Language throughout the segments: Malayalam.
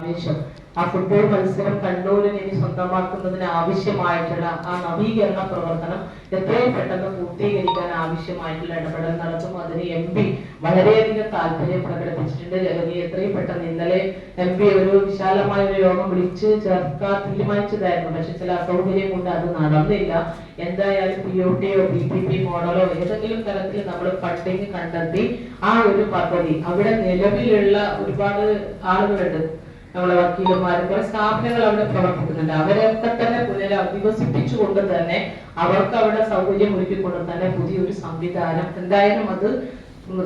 ആവശ്യം ആ ഫുട്ബോൾ മത്സരം കണ്ണൂരിന് ഇനി സ്വന്തമാക്കുന്നതിന് ആവശ്യമായിട്ടുള്ള ആ നവീകരണ പ്രവർത്തനം എത്രയും പെട്ടെന്ന് പൂർത്തീകരിക്കാൻ ആവശ്യമായിട്ടുള്ള ഇടപെടൽ നടത്തും. അതിന് MP വളരെയധികം താല്പര്യം പ്രകടിപ്പിച്ചിട്ടുണ്ട്. എത്രയും പെട്ടെന്ന് ഇന്നലെ MP ഒരു വിശാലമായ ഒരു യോഗം വിളിച്ച് ചേർക്കാൻ തീരുമാനിച്ചതായിരുന്നു. പക്ഷെ ചില അസൗകര്യം കൊണ്ട് അത് നടന്നില്ല. എന്തായാലും POTയോ PPP മോഡലോ ഏതെങ്കിലും തരത്തിൽ നമ്മൾ ഫണ്ടിങ് കണ്ടെത്തി ആ ഒരു പദ്ധതി അവിടെ നിലവിലുള്ള ഒരുപാട് ആളുകളുണ്ട്, നമ്മളെ വക്കീലന്മാരും കുറെ സ്ഥാപനങ്ങൾ അവിടെ പ്രവർത്തിക്കുന്നുണ്ട്. അവരൊക്കെ തന്നെ പുനരധിവസിപ്പിച്ചുകൊണ്ട് തന്നെ അവർക്ക് അവിടെ സൗകര്യം ഒരുക്കിക്കൊണ്ട് തന്നെ പുതിയൊരു സംവിധാനം എന്തായാലും അത്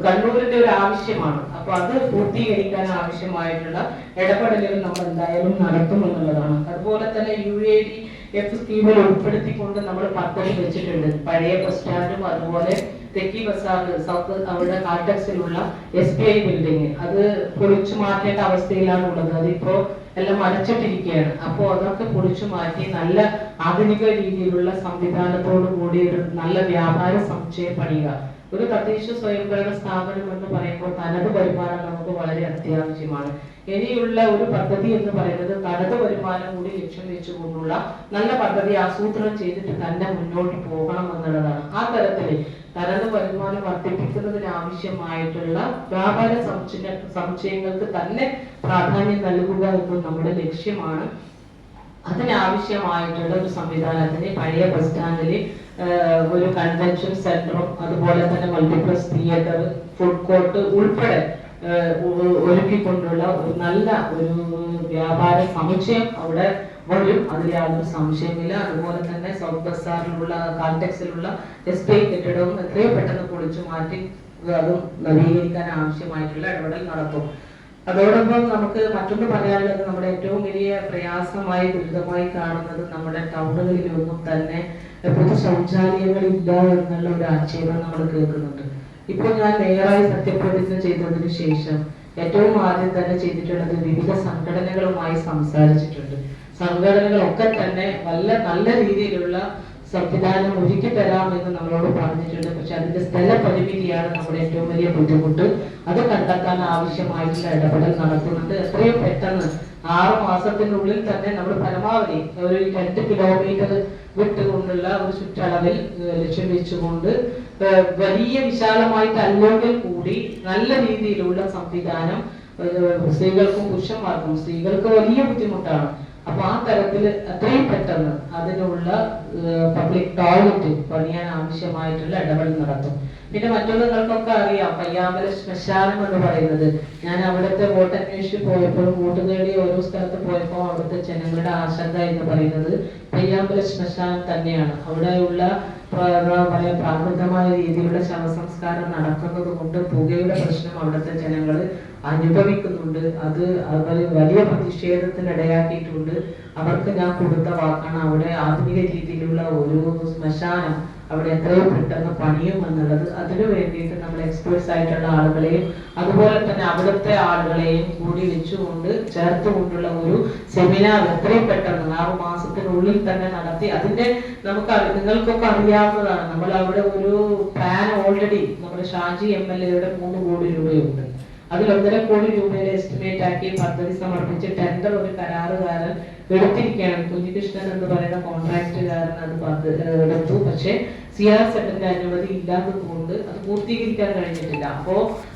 കണ്ണൂരിന്റെ ഒരു ആവശ്യമാണ്. അപ്പൊ അത് പൂർത്തീകരിക്കാൻ ആവശ്യമായിട്ടുള്ള ഇടപെടലുകൾ നമ്മൾ എന്തായാലും നടത്തും എന്നുള്ളതാണ്. അതുപോലെ തന്നെ UADF സ്കീമിൽ ഉൾപ്പെടുത്തിക്കൊണ്ട് നമ്മൾ പദ്ധതി വെച്ചിട്ടുണ്ട്. പഴയ ബസ് സ്റ്റാൻഡും അതുപോലെ തെക്കി ബസാർ സൗത്ത് അവിടെ കാൾടെക്സിലുള്ള SBI ബിൽഡിംഗ് അത് പൊളിച്ചു മാറ്റേണ്ട അവസ്ഥയിലാണ് ഉള്ളത്. അതിപ്പോ എല്ലാം അടച്ചിട്ടിരിക്കുകയാണ്. അപ്പോ അതൊക്കെ പൊളിച്ചു മാറ്റി നല്ല ആധുനിക രീതിയിലുള്ള സംവിധാനത്തോടു കൂടി ഒരു നല്ല വ്യാപാര സമുച്ചയം പണിയുക. ഒരു തദ്ദേശ സ്വയംഭരണ സ്ഥാപനം എന്ന് പറയുമ്പോൾ തനത് വരുമാനം നമുക്ക് വളരെ അത്യാവശ്യമാണ്. ഇനിയുള്ള ഒരു പദ്ധതി എന്ന് പറയുന്നത് തനത് വരുമാനം കൂടി ലക്ഷ്യം വെച്ചുകൊണ്ടുള്ള നല്ല പദ്ധതി ആസൂത്രണം ചെയ്തിട്ട് തന്നെ മുന്നോട്ട് പോകണം എന്നുള്ളതാണ്. ആ തരത്തിൽ തനത് വരുമാനം വർദ്ധിപ്പിക്കുന്നതിന് ആവശ്യമായിട്ടുള്ള വ്യാപാര സമുച്ചയങ്ങൾക്ക് തന്നെ പ്രാധാന്യം നൽകുക എന്നത് നമ്മുടെ ലക്ഷ്യമാണ്. അതിനാവശ്യമായിട്ടുള്ള ഒരു സംവിധാനത്തിന് പഴയ ബസ് സ്റ്റാൻഡിൽ ഒരു കൺവെൻഷൻ സെന്ററും അതുപോലെ തന്നെ മൾട്ടിപ്ലക്സ് തിയേറ്റർ, ഫുഡ് കോർട്ട് ഉൾപ്പെടെ ഒരുക്കിക്കൊണ്ടുള്ള ഒരു നല്ല ഒരു വ്യാപാര സമുച്ചയം അവിടെ വരും. അതിൽ യാതൊരു സംശയമില്ല. അതുപോലെ തന്നെ സൗത്ത് ബസാറിലുള്ള കാൾടെക്സിലുള്ള SBI കെട്ടിടവും എത്രയും പെട്ടെന്ന് പൊളിച്ചു മാറ്റി അതും നവീകരിക്കാൻ ആവശ്യമായിട്ടുള്ള ഇടപെടൽ നടത്തും. അതോടൊപ്പം നമുക്ക് മറ്റൊന്ന് പറയാനുള്ളത്, നമ്മുടെ ഏറ്റവും വലിയ പ്രയാസമായി ദുരിതമായി കാണുന്നത് നമ്മുടെ ടൗണുകളിലൊന്നും തന്നെ പൊതു ശൗചാലയങ്ങളില്ല എന്നുള്ള ഒരു ആക്ഷേപം നമ്മൾ കേൾക്കുന്നുണ്ട്. ഇപ്പോൾ ഞാൻ മേയറായി സത്യപ്രതിജ്ഞ ചെയ്തതിനു ശേഷം ഏറ്റവും ആദ്യം തന്നെ ചെയ്തിട്ടുള്ളത് വിവിധ സംഘടനകളുമായി സംസാരിച്ചിട്ടുണ്ട്. സംഘടനകളൊക്കെ തന്നെ നല്ല രീതിയിലുള്ള സംവിധാനം ഒരുക്കി തരാമെന്ന് നമ്മളോട് പറഞ്ഞിട്ടുണ്ട്. പക്ഷെ അതിന്റെ സ്ഥല പരിമിതിയാണ് നമ്മുടെ ഏറ്റവും വലിയ ബുദ്ധിമുട്ട്. അത് കണ്ടെത്താൻ ആവശ്യമായിട്ടുള്ള ഇടപെടൽ നടത്തുന്നുണ്ട്. എത്രയും പെട്ടെന്ന് 6 മാസത്തിനുള്ളിൽ തന്നെ നമ്മൾ പരമാവധി ഒരു 2 കിലോമീറ്റർ വിട്ടുകൊണ്ടുള്ള ഒരു ചുറ്റളവിൽ ലക്ഷ്യം വെച്ചുകൊണ്ട് വലിയ വിശാലമായിട്ട് അല്ലെങ്കിൽ കൂടി നല്ല രീതിയിലുള്ള സംവിധാനം സ്ത്രീകൾക്കും പുരുഷന്മാർക്കും, സ്ത്രീകൾക്ക് വലിയ ബുദ്ധിമുട്ടാണ്. അപ്പൊ ആ തരത്തിൽ എത്രയും പെട്ടെന്ന് അതിനുള്ള പബ്ലിക് ടോയ്ലറ്റ് പണിയാൻ ആവശ്യമായിട്ടുള്ള ഇടപെടൽ നടത്തും. പിന്നെ മറ്റൊന്ന് നിങ്ങൾക്കൊക്കെ അറിയാം, പയ്യാമ്പല ശ്മശാനം എന്ന് പറയുന്നത്. ഞാൻ അവിടുത്തെ വോട്ട് അന്വേഷിച്ച് പോയപ്പോൾ, വോട്ട് നേടി ഓരോ സ്ഥലത്ത് പോയപ്പോൾ അവിടുത്തെ ജനങ്ങളുടെ ആശങ്ക എന്ന് പറയുന്നത് പയ്യാമ്പല ശ്മശാനം തന്നെയാണ്. അവിടെയുള്ള പ്രാകൃതമായ രീതിയിലുള്ള ശവസംസ്കാരം നടക്കുന്നത് കൊണ്ട് പുകയുടെ പ്രശ്നം അവിടുത്തെ ജനങ്ങൾ അനുഭവിക്കുന്നുണ്ട്. അത് അവർ വലിയ പ്രതിഷേധത്തിന് ഇടയാക്കിയിട്ടുണ്ട്. അവർക്ക് ഞാൻ കൊടുത്ത വാക്കാണ് അവിടെ ആധുനിക രീതിയിലുള്ള ഒരു ശ്മശാനം അവിടെ എത്രയും പെട്ടെന്ന് പണിയും എന്നുള്ളത്. അതിനു വേണ്ടിയിട്ട് നമ്മൾ എക്സ്പേർട്സ് ആയിട്ടുള്ള ആളുകളെയും അതുപോലെ തന്നെ അവിടുത്തെ ആളുകളെയും കൂടി വെച്ചുകൊണ്ട് ചേർത്തുകൊണ്ടുള്ള ഒരു സെമിനാർ എത്രയും പെട്ടെന്ന് 6 മാസത്തിനുള്ളിൽ തന്നെ നടത്തി. അതിന്റെ നിങ്ങൾക്കൊക്കെ അറിയാവുന്നതാണ്, നമ്മൾ അവിടെ ഒരു പ്ലാൻ ഓൾറെഡി നമ്മുടെ ഷാജി MLA-യുടെ 3 കോടി രൂപയുണ്ട്. അതിൽ 1.5 കോടി രൂപയുടെ എസ്റ്റിമേറ്റ് ആക്കി പദ്ധതി സമർപ്പിച്ച് ടെൻഡർ ഒരു കരാറുകാരൻ എടുത്തിരിക്കുകയാണ്. കുഞ്ഞികൃഷ്ണൻ എന്ന് പറയുന്ന കോൺട്രാക്ടുകാരൻ അത് എടുത്തു. പക്ഷെ CR7ന്റെ അനുമതി ഇല്ലാത്തത് കൊണ്ട് അത് പൂർത്തീകരിക്കാൻ കഴിഞ്ഞിട്ടില്ല. അപ്പോ